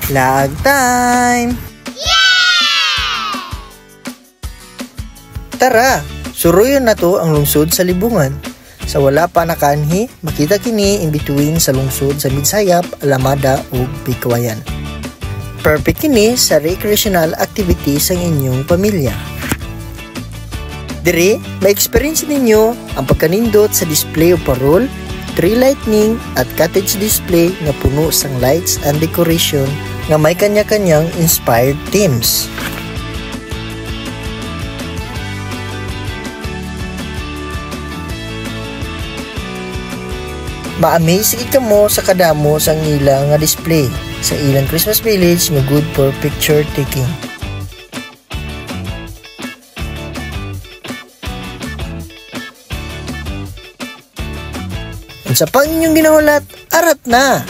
Lag time! Tara, suruyon na to ang lungsod sa Libungan. Sa wala pa nakanhi, makita kini in between sa lungsod sa Midsayap, Alamada ug Bikawayan. Perfect kini sa recreational activities ang inyong pamilya. Dire, ma-experience ninyo ang pagkanindot sa display of parol, tree lighting at cottage display nga puno sang lights and decoration nga may kanya-kanyang inspired themes. Ma-amaze ka mo sa kadamo sang ilang nga display sa ilang Christmas village nga good for picture taking. Sa pang inyong ginahulat, arat na!